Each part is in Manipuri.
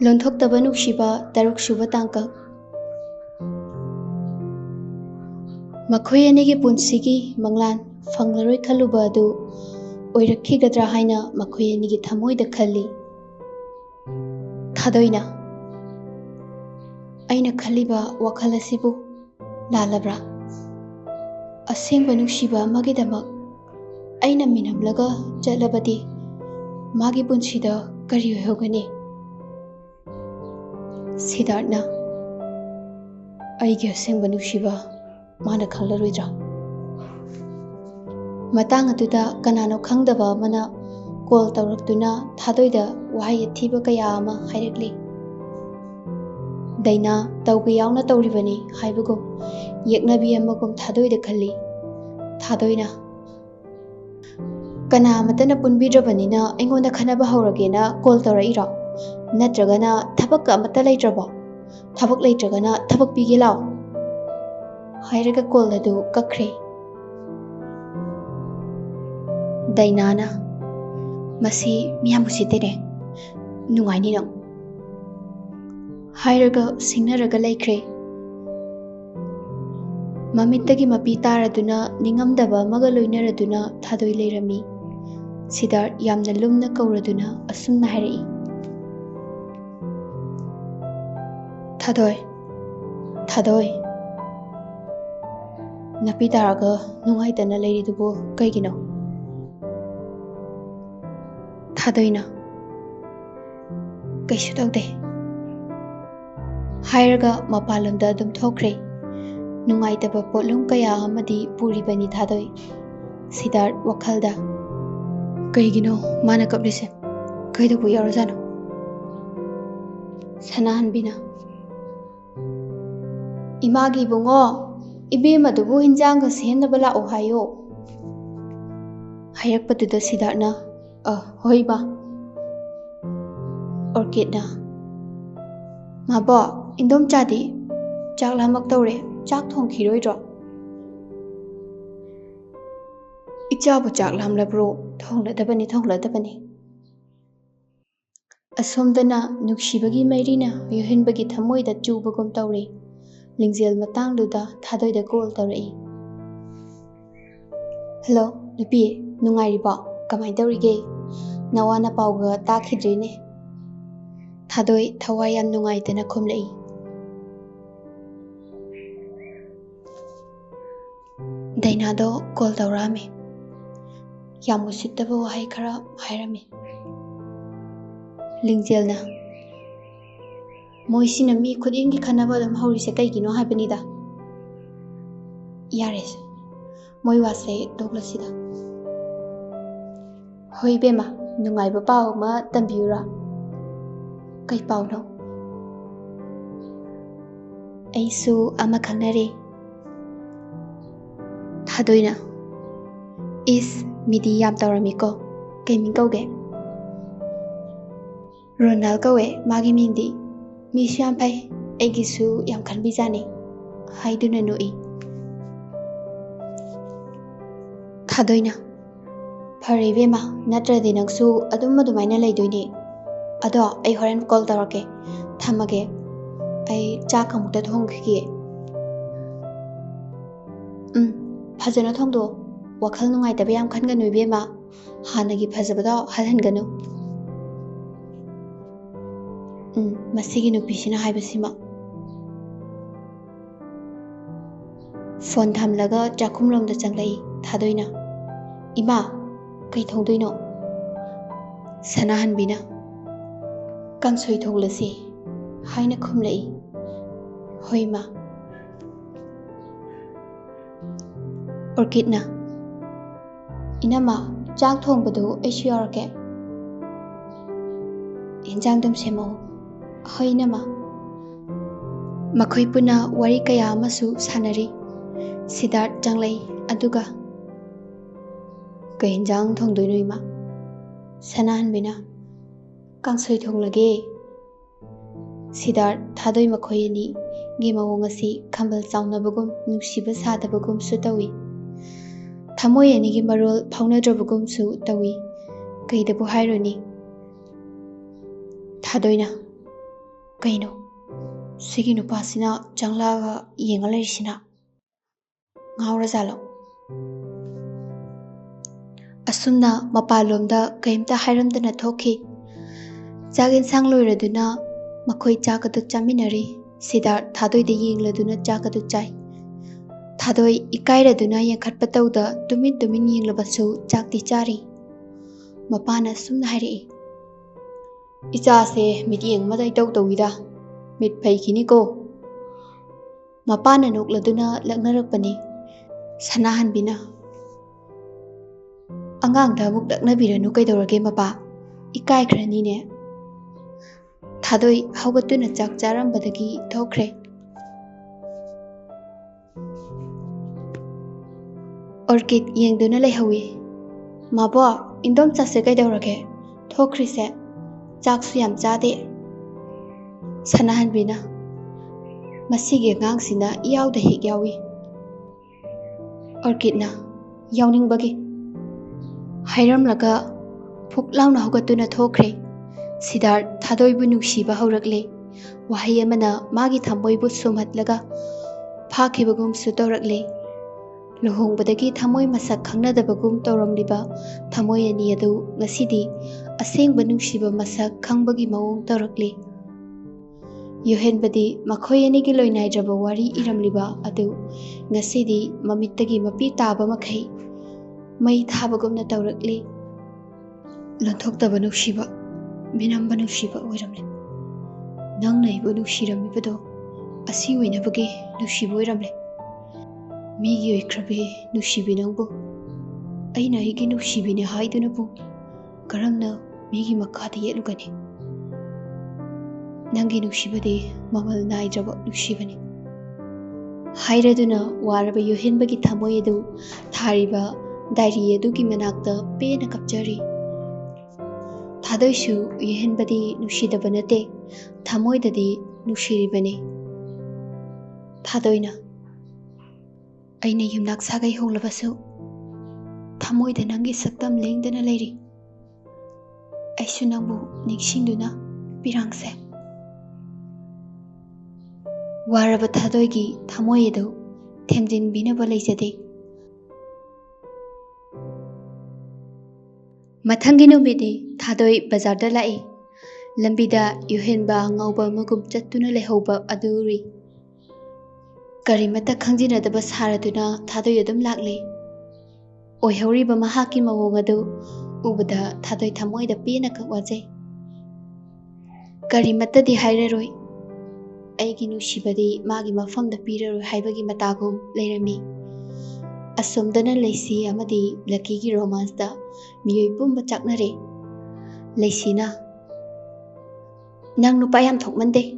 Lonthoktaba Nungshiba Taruksuba Tangkak Makhoi anigi punsigi manglan fanglaroi khaluba adu oirakhigadra haina makhoi anigi thamoida khalli thadoina aina khaliba wakhal asibu lalabra asengba nungshiba magidamak aina minamlaga chatlabadi magi punsida kari hoigani Siddharthna aigi asengba nungshiba mana khanglaroidra matang aduda kanano khangdaba mana call tawraktuna thadoida wahai athiba kaya ama hairakli daina tawga yauna tawribani haibagum yeknabi amagum thadoida khalli thadoina kana matana punbidrabanina aingonda khanaba hawragena call tawraira natragana thabak amata leitraba thabak leitragana thabak pige law hairaga call adu kakre dainana masi miyamusitene nungaini nang hairaga singnaraga laikre mamittagi mapi taraduna ningamdaba maga loinaraduna thadoi leirami Siddharth yamna lumna kauraduna asumna hairai thadoi napi taraga nungaitana leiridubu kaigino thadoina kaisu tawde hairaga mapalamda adum thokre nungaitaba potlum kaya amadi puribani thadoi Siddharth wakhalda kaigino mana kaplise kaidubu yarazano sanahanbina imagi bungo ibe madubu hinjanga sehnaba la'o hayo hairakpaduda Siddharthna hoiba orchidna mabo indom chadi chak lamak tawre chak thongkhiroidro ichabu chak lamlabro thongladabani asomdana nuksibagi mairina yohinbagi thamoida chubagum tawre lingjel matangduda thadoida call tawrai hello nupi nungairiba kamai tawrige nawana pauga takhidrine thadoi thawai yam nungaitana khumlei dainado call tawrami yam usittaba wahai khara hairami lingjelna moisina mi khudingi khanaba dam haurise kaigino habanida yares moi wase doglasida hoi bema nungaiba paw ma tambiura kai pawno aisu ama khanare thadoina is midi yam tawramiko kaiming kauge Ronald kawe magi mingdi mi syam pai aigisu yam khanbijani haiduna noi thadoina phare bema natradi nangsu adumaina leidoine ado ai horen call tawrake thamage ai chak amukta thongkhige phajana thongdo wakhal nungai tabe yam khanganu bema hanagi phajabada halhanganu masigi nupisina haibasima phone thamlaga chakhumlomda changlai thadoina ima kai thongdoino sanahanbina kangsoi thonglasi haina khumlai hoima orchidna inama chak thongbadu aisu yarake injangdam semo hoinama makhoi puna wari kaya amasu sanari Siddharth janglai aduga kainjang thongdoino ima sanahanbina kangsoi thonglage Siddharth thadoi makhoi ani gi mawong asi khambal chawnabagum nungsiba sadabagum su tawi thamoi ani gi marol phaunadrabagum su tawi kaidabu haironi thadoina Kaino, sigi nupasina changlaga yenga lerisina. Ngaura zalo. Asumna mapalomda kaimta hairamdana thoki. Jagin sang loiraduna makhoi chakadu chaminari. Sidar thadoi de yengladuna chakadu chai. Thadoi ikairaduna yengkhatpa tauda tumin yenglabasu chakti chari. Mapana sumna hairi. Icha se mit yengmadai tawida. Mit phaikini ko. Mapana nokladuna laknarakpani. Sanahanbina. Angangda amuk daknabiranu kaidorage mapa. Ikaikhranine. Thadoi haugatuna chak charambadagi thokre. Orchid yengduna laihawi. Mabo indom chase kaidorage. Thokrise. Chaksu yam chade. Sanahanbina. Masige ngangsina iyawda hek yawi. Orchid na yawningbagi. Hairamlaga phuklauna haugatuna thokre. Sidar Thoibi Nungshiba haurakle. Wahai amana magi thamoibu sumhatlaga phakibagum su tawrakle. Luhongbadagi thamoi masak khangnadabagum tawramliba thamoi ani adu ngasidi asengba nungshiba masak khangbagi mawong tawrakle. Yohenbadi makhoi anigi loinaidraba wari iramliba adu ngasidi mamittagi mapi taba makhai mai thabagumna tawrakle. Lonthoktaba Nungshiba Minamba Nungshiba oiramle. Nangna ibu nungshiramibado asi oinabagi nungshiba oiramle. Migi oikrabe nungshibi nangbu. Aina igi nungsibine haidunabu karamna migi makada yelugani. Nangi nungsibadi mamal naidraba nungsibani. Hairaduna waraba yohenbagi thamoi adu thariba dairi adugi manakta pena kapjari. Thadoisu yohenbadi nungsidaba nate thamoidadi nungsiribani. Thadoina aina yumnak sagai honglabasu thamoida nangi saktam lengdana leiri. Aisu nangbu ningsingduna pirangse. Waraba thadoigi thamoi adu themjinbinaba leijade. Mathangi numidi thadoi bazarda lai. Lambida yohenba ngauba magum chattuna lehauba aduri. Karimata khangjinadaba saraduna thadoi adum lakle. Oihoriba mahaki mawong adu ubada thadoi thamoida pena kakwajai. Karimata di hairaroi. Aigi nungsibadi magi mafamda piraroi haibagi matagum leirami. Asomdana leisi amadi lakigi romance da miyoi pumba chaknare. Leisina nang nupa yam thokmande.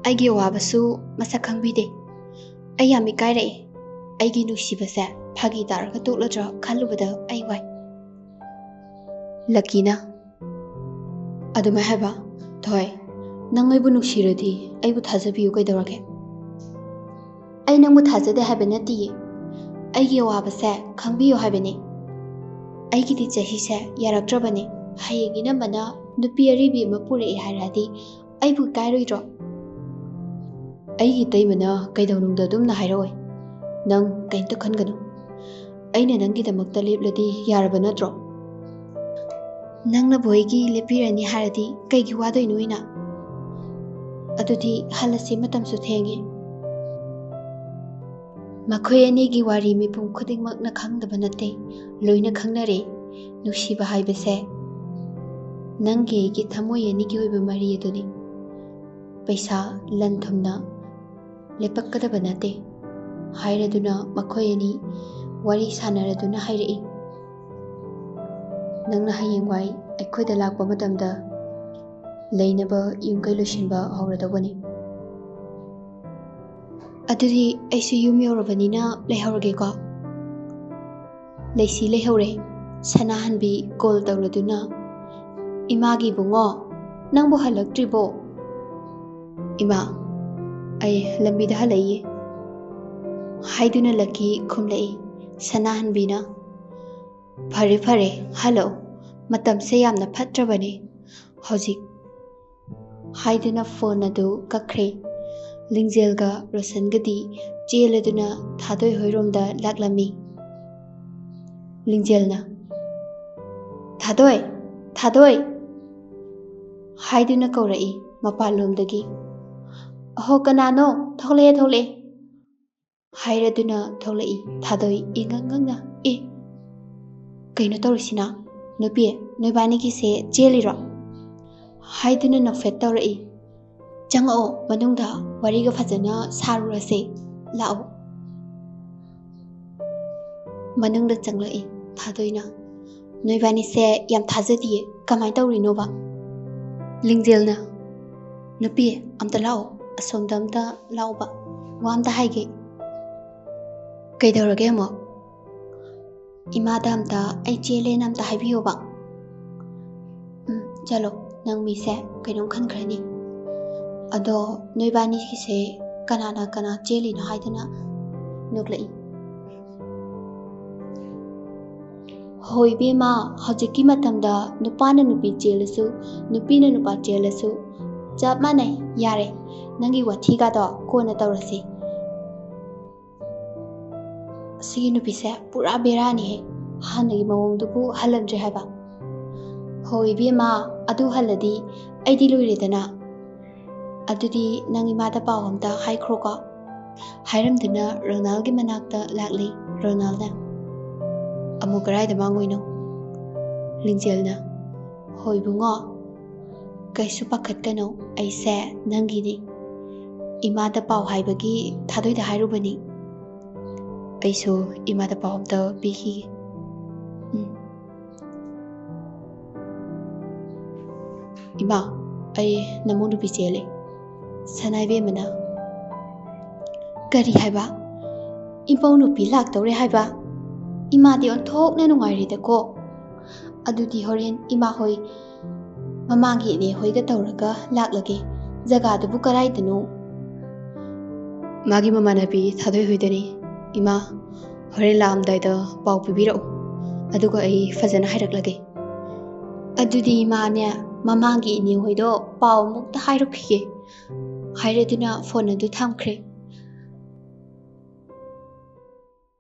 Aigi wabasu masak khangbide. Ai yam ikairai. Aigi nungsibase phagi taraga tokladra khalubada ai wai. Lakina aduma haba thoi nang aibu nungsiradi aibu thajabiyu kaidorage. Ai nangbu thajade haba natiye. Aigi wabase khangbiyo habane. Aigi di chahise yaraktrabane. Hayengina mana nupi aribi mapure haradi aibu kairoidro. Aigi taimana kaidonungda dumna hairoi. Nang kainta khanganu. Aina nangidamakta lepladi yaraba natro. Nangna boigi lepirani haradi kaigi wadoinuina. Adudi halasi matamsu thengi. Makhoi anigi wari mipum khudingmakna khangdaba nate loina khangnare. Nungshiba haibase nangi gi thamoi anigi oiba mari aduni. Paisa lanthumna lepakkadaba nate. Hairaduna makhoi ani wari sanaraduna hairai. Nangna hayengwai aikhoida lakpa matamda leinaba yumkai loisinba hauradabani. Adudi aisu yum yaurabanina leihorage ko. Leisi leihore. Sanahanbi call tawraduna. Imagi bungo nangbu halaktribo. Ima ai lambida halaiye. Haiduna laki khumlai. Sanahanbina Phare phare hello matam se yamna phatrabani. Hojik ꯍꯥꯏꯗꯨꯅ ꯐꯣꯟ ꯑꯗꯨ ꯀꯛꯈ꯭ꯔꯦ꯫ ꯂꯤꯡꯖꯦꯜꯒ ꯔꯣꯁꯟꯒꯗꯤ ꯆꯦꯜꯂꯗꯨꯅ ꯊꯥꯗꯣꯏ ꯍꯣꯏꯔꯣꯝꯗ ꯂꯥꯛꯂꯝꯃꯤ꯫ ꯂꯤꯡꯖꯦꯜꯅ "ꯊꯥꯗꯣꯏ, ꯊꯥꯗꯣꯏ" ꯍꯥꯏꯗꯨꯅ ꯀꯧꯔꯛꯏ ꯃꯄꯥꯟꯂꯣꯝꯗꯒꯤ꯫ "ꯑꯍꯣ, ꯀꯅꯥꯅꯣ? ꯊꯣꯛꯂꯛꯑꯦ ꯊꯣꯛꯂꯛꯑꯦ" ꯍꯥꯏꯔꯗꯨꯅ ꯊꯣꯛꯂꯛꯏ ꯊꯥꯗꯣꯏ ꯏꯉꯛ ꯉꯛꯅ꯫ "ꯑꯦ, ꯀꯩꯅꯣ ꯇꯧꯔꯤꯁꯤꯅ? ꯅꯨꯄꯤ, ꯅꯣꯏꯕꯥꯅꯤꯒꯤꯁꯦ ꯆꯦꯜꯂꯤꯔꯣ?" ꯍꯥꯏꯗꯨꯅ ꯅꯣꯛꯐꯦꯠ ꯇꯧꯔꯛꯏ꯫ "ꯆꯪꯉꯛꯑꯣ ꯃꯅꯨꯡꯗ ꯋꯥꯔꯤꯒ ꯐꯖꯅ ꯁꯥꯔꯨꯔꯁꯦ, ꯂꯥꯛꯑꯣ" ꯃꯅꯨꯡꯗ ꯆꯪꯂꯛꯏ ꯊꯥꯗꯣꯏꯅ꯫ "ꯅꯣꯏꯕꯥꯅꯤꯁꯦ ꯌꯥꯝ ꯊꯥꯖꯗꯤꯌꯦ, ꯀꯃꯥꯏ ꯇꯧꯔꯤꯅꯣꯕ?" ꯂꯤꯡꯖꯦꯜꯅ "ꯅꯨꯄꯤ, ꯑꯝꯇ ꯂꯥꯛꯑꯣ, ꯑꯁꯣꯝꯗ ꯑꯝꯇ ꯂꯥꯛꯑꯣꯕ, ꯋꯥ ꯑꯝꯇ ꯍꯥꯏꯒꯦ." "ꯀꯩꯗꯧꯔꯒꯦ ꯑꯃꯨꯛ?" "ꯏꯃꯥꯗ ꯑꯝꯇ ꯑꯩ ꯆꯦꯜꯂꯦꯅ ꯑꯝꯇ ꯍꯥꯏꯕꯤꯌꯣꯕ." "ꯆꯠꯂꯣ, ꯅꯪ ꯃꯤꯁꯦ ꯀꯩꯅꯣꯝ ꯈꯟꯈ꯭ꯔꯅꯤ꯫ ꯑꯗꯣ ꯅꯣꯏꯕꯥꯅꯤꯒꯤꯁꯦ ꯀꯅꯥꯅ ꯀꯅꯥ ꯆꯦꯜꯂꯤꯅꯣ ꯍꯥꯏꯗꯨꯅ ꯅꯣꯛꯂꯛꯏ꯫ "ꯍꯣꯏ ꯏꯕꯦꯝꯃ, ꯍꯧꯖꯤꯛꯀꯤ ꯃꯇꯝꯗ ꯅꯨꯄꯥꯅ ꯅꯨꯄꯤ ꯆꯦꯜꯂꯁꯨ ꯅꯨꯄꯤꯅ ꯅꯨꯄꯥ ꯆꯦꯜꯂꯁꯨ ꯆꯞ ꯃꯥꯟꯅꯩ, ꯌꯥꯔꯦ, ꯅꯪꯒꯤ ꯋꯥꯊꯤꯒꯥꯗꯣ ꯀꯣꯟꯅ ꯇꯧꯔꯁꯤ. ꯑꯁꯤꯒꯤ ꯅꯨꯄꯤꯁꯦ ꯄꯨꯔꯥ ꯕꯦꯔꯥꯅꯤꯍꯦ, ꯍꯥꯟꯅꯒꯤ ꯃꯑꯣꯡꯗꯨꯕꯨ ꯍꯜꯂꯝꯗ꯭ꯔꯦ ꯍꯥꯏꯕ." "ꯍꯣꯏ ꯏꯕꯦꯝꯃ, ꯑꯗꯨ ꯍꯜꯂꯗꯤ ꯑꯩꯗꯤ ꯂꯣꯏꯔꯦꯗꯅ. ꯑꯗꯨꯗꯤ ꯅꯪ ꯏꯃꯥꯗ ꯄꯥꯎ ꯑꯝꯇ ꯍꯥꯏꯈ꯭ꯔꯣꯀꯣ." ꯍꯥꯏꯔꯝꯗꯨꯅ ꯔꯣꯅꯥꯜꯒꯤ ꯃꯅꯥꯛꯇ ꯂꯥꯛꯂꯤ ꯔꯣꯅꯥꯜꯅ꯫ "ꯑꯃꯨꯛ ꯀꯔꯥꯏꯗ ꯃꯥꯡꯉꯨꯏꯅꯣ?" ꯂꯤꯡꯖꯦꯜꯅ "ꯍꯣꯏ ꯕꯨꯡꯉꯣ, ꯀꯩꯁꯨ ꯄꯥꯈꯠꯀꯅꯣ, ꯑꯩꯁꯦ ꯅꯪꯒꯤꯅꯤ. ꯏꯃꯥꯗ ꯄꯥꯎ ꯍꯥꯏꯕꯒꯤ ꯊꯥꯗꯣꯏꯗ ꯍꯥꯏꯔꯨꯕꯅꯤ. ꯑꯩꯁꯨ ꯏꯃꯥꯗ ꯄꯥꯎ ꯑꯝꯇ ꯄꯤꯈꯤꯒꯦ." "ꯏꯃꯥ, ꯑꯩ ꯅꯃꯧ ꯅꯨꯄꯤ ꯆꯦꯜꯂꯦ." ꯁꯅꯥꯏꯕꯦꯝꯃꯅ "ꯀꯔꯤ ꯍꯥꯏꯕ? ꯏꯃꯧ ꯅꯨꯄꯤ ꯂꯥꯛꯇꯧꯔꯦ ꯍꯥꯏꯕ? ꯏꯃꯥꯗꯤ ꯑꯣꯟꯊꯣꯛꯅ ꯅꯨꯡꯉꯥꯏꯔꯦꯗꯀꯣ. ꯑꯗꯨꯗꯤ ꯍꯣꯔꯦꯟ ꯏꯃꯥ ꯍꯣꯏ ꯃꯃꯥꯡꯒꯤ ꯏꯅꯦ ꯍꯣꯏꯒ ꯇꯧꯔꯒ ꯂꯥꯛꯂꯒꯦ. ꯖꯒꯥꯗꯨꯕꯨ ꯀꯔꯥꯏꯗꯅꯣ?" "ꯃꯥꯒꯤ ꯃꯃꯥꯟꯅꯕꯤ ꯊꯥꯗꯣꯏ ꯍꯣꯏꯗꯅꯤ. ꯏꯃꯥ, ꯍꯣꯔꯦꯟ ꯂꯥꯛꯑꯝꯗꯥꯏꯗ ꯄꯥꯎ ꯄꯤꯕꯤꯔꯛꯎ, ꯑꯗꯨꯒ ꯑꯩ ꯐꯖꯅ ꯍꯥꯏꯔꯛꯂꯒꯦ." "ꯑꯗꯨꯗꯤ ꯏꯃꯥꯅꯦ, ꯃꯃꯥꯡꯒꯤ ꯏꯅꯦ ꯍꯣꯏꯗꯣ ꯄꯥꯎ ꯑꯃꯨꯛꯇ ꯍꯥꯏꯔꯛꯈꯤꯒꯦ" ꯍꯥꯏꯔꯗꯨꯅ ꯐꯣꯟ ꯑꯗꯨ ꯊꯝꯈ꯭ꯔꯦ꯫